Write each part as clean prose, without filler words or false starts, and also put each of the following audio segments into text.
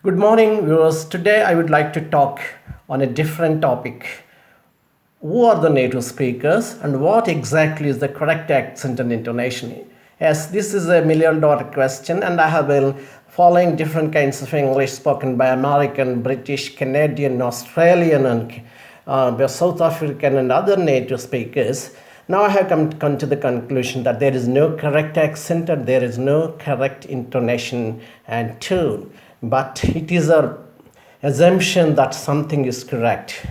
Good morning, viewers. Today I would like to talk on a different topic. Who are the native speakers and what exactly is the correct accent and intonation? Yes, this is a $1,000,000 question, and I have been following different kinds of English spoken by American, British, Canadian, Australian, and South African and other native speakers. Now I have come to the conclusion that there is no correct accent and there is no correct intonation and tone, but it is a assumption that something is correct.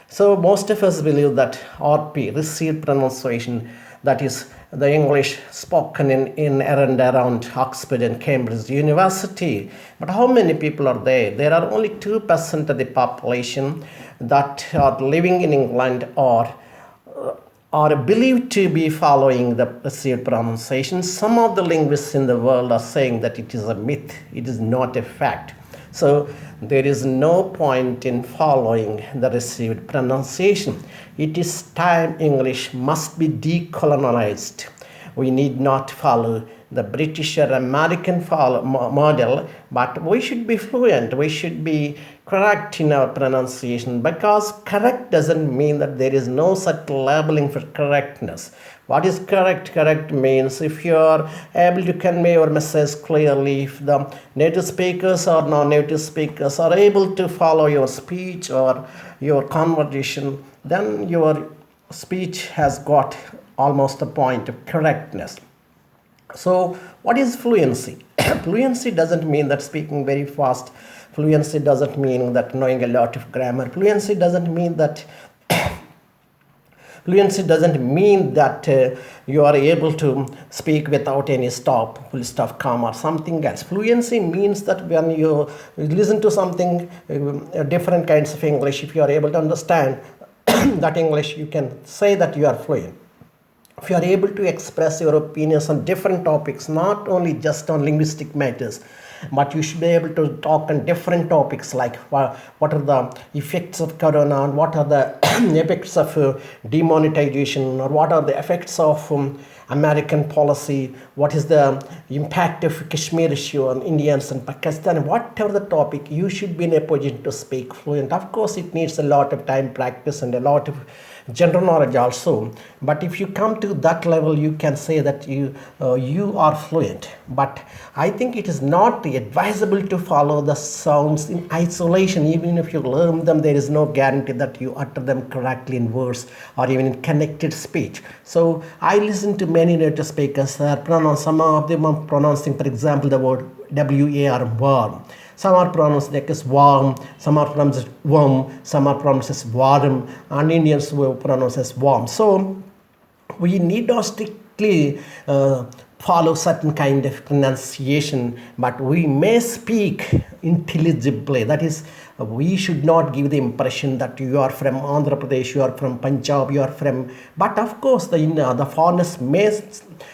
So most of us believe that RP, received pronunciation, that is the English spoken in and around Oxford and Cambridge University. But how many people are there? There are only 2% of the population that are living in England or are believed to be following the received pronunciation. Some of the linguists in the world are saying that it is a myth, it is not a fact. So there is no point in following the received pronunciation. It is time English must be decolonized. We need not follow the British or American model, but we should be fluent. We should be correct in our pronunciation, because correct doesn't mean that there is no such labeling for correctness. What is correct? Correct means if you are able to convey your message clearly, if the native speakers or non-native speakers are able to follow your speech or your conversation, then your speech has got almost a point of correctness. So what is fluency? Fluency doesn't mean that speaking very fast. Fluency doesn't mean that knowing a lot of grammar. Fluency doesn't mean that you are able to speak without any stop, full stop, comma, or something else. Fluency means that when you listen to something, different kinds of English, if you are able to understand that English, you can say that you are fluent. If you are able to express your opinions on different topics, not only just on linguistic matters, but you should be able to talk on different topics like what are the effects of corona, and what are the effects of demonetization, or what are the effects of American policy, what is the impact of Kashmir issue on Indians and Pakistan, whatever the topic, you should be in a position to speak fluent. Of course, it needs a lot of time, practice, and a lot of general knowledge also. But if you come to that level, you can say that you are fluent. But I think it is not advisable to follow the sounds in isolation. Even if you learn them, there is no guarantee that you utter them correctly in verse or even in connected speech. So I listen to many native speakers some of them are pronouncing, for example, the word W-A-R, warm. Some are pronounced like as warm, some are pronounced as warm, some are pronounced as warm, and Indians will pronounce as warm. So we need not strictly follow certain kind of pronunciation, but we may speak intelligibly. That is, we should not give the impression that you are from Andhra Pradesh, you are from Punjab, you are from. But of course, the foreigners may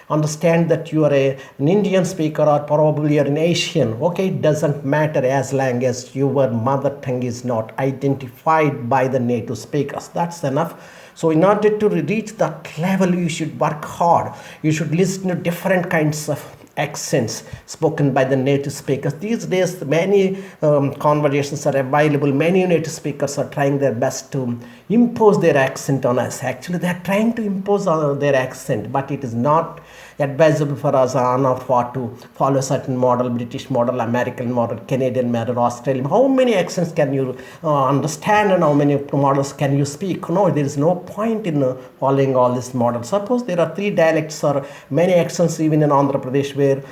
understand that you are an Indian speaker, or probably you're an Asian. Okay, it doesn't matter as long as your mother tongue is not identified by the native speakers. That's enough. So in order to reach that level, you should work hard. You should listen to different kinds of accents spoken by the native speakers. These days, many conversations are available. Many native speakers are trying their best to impose their accent on us. Actually, they are trying to impose their accent, but it is not advisable for us on our part to follow certain model, British model, American model, Canadian model, Australian. How many accents can you understand, and how many models can you speak? No, there is no point in following all these models. Suppose there are 3 dialects or many accents even in Andhra Pradesh, where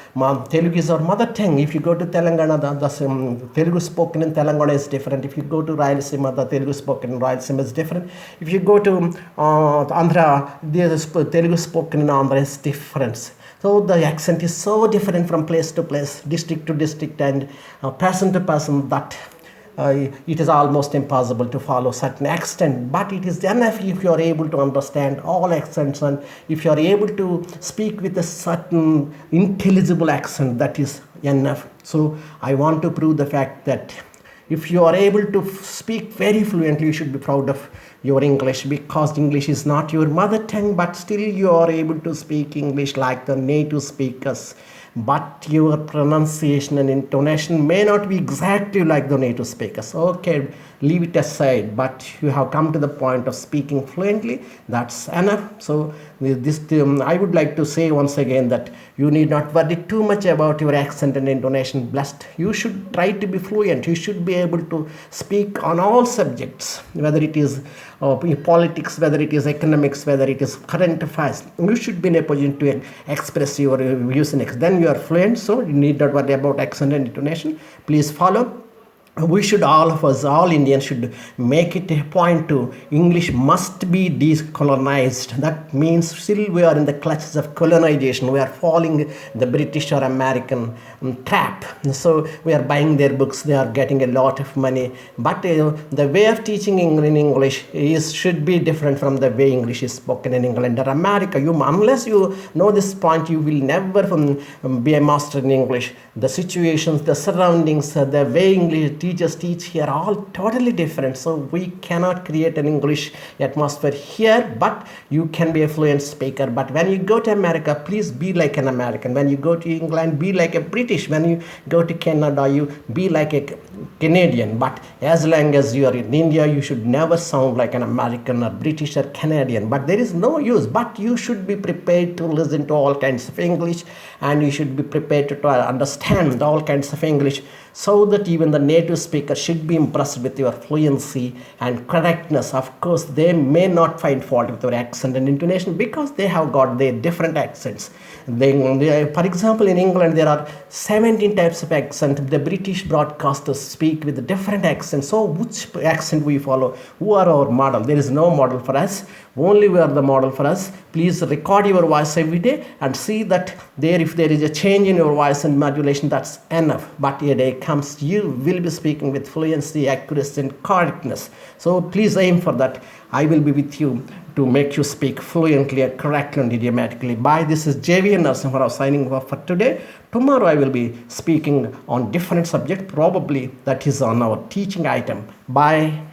Telugu is our mother tongue. If you go to Telangana, the Telugu spoken in Telangana is different. If you go to Rayalaseema, the Telugu spoken in Rayalaseema is different. If you go to Andhra, the Telugu spoken in Andhra is different. So the accent is so different from place to place, district to district, and person to person, that it is almost impossible to follow certain accent. But it is enough if you are able to understand all accents, and if you are able to speak with a certain intelligible accent, that is enough. So I want to prove the fact that if you are able to speak very fluently, you should be proud of your English, because English is not your mother tongue, but still you are able to speak English like the native speakers but your pronunciation and intonation may not be exactly like the native speakers. Okay, leave it aside, but you have come to the point of speaking fluently. That's enough. So I would like to say once again that you need not worry too much about your accent and intonation. Blessed, you should try to be fluent. You should be able to speak on all subjects, whether it is politics, whether it is economics, whether it is current affairs. You should be in a position to express your views and then you are fluent. So you need not worry about accent and intonation. Please follow. We should, all of us, all Indians should make it a point to English must be decolonized. That means still we are in the clutches of colonization. We are falling the British or American trap. So we are buying their books. They are getting a lot of money. But the way of teaching in English should be different from the way English is spoken in England or America. Unless you know this point, you will never be a master in English. The situations, the surroundings, the way English teachers teach here are all totally different. So we cannot create an English atmosphere here, but you can be a fluent speaker. But when you go to America, please be like an American. When you go to England, be like a British. When you go to Canada, you be like a Canadian. But as long as you are in India, you should never sound like an American or British or Canadian. But there is no use. But you should be prepared to listen to all kinds of English, and you should be prepared to understand all kinds of English, so that even the native speaker should be impressed with your fluency and correctness. Of course, they may not find fault with your accent and intonation because they have got their different accents. For example, in England, there are 17 types of accent. The British broadcasters speak with different accents. So which accent we follow? Who are our model? There is no model for us. Only we are the model for us. Please record your voice every day and see that if there is a change in your voice and modulation, that's enough. But a day comes, you will be speaking with fluency, accuracy, and correctness. So please aim for that. I will be with you to make you speak fluently, correctly, and idiomatically. Bye. This is JV and Narasimha signing off for today. Tomorrow I will be speaking on different subject. Probably that is on our teaching item. Bye.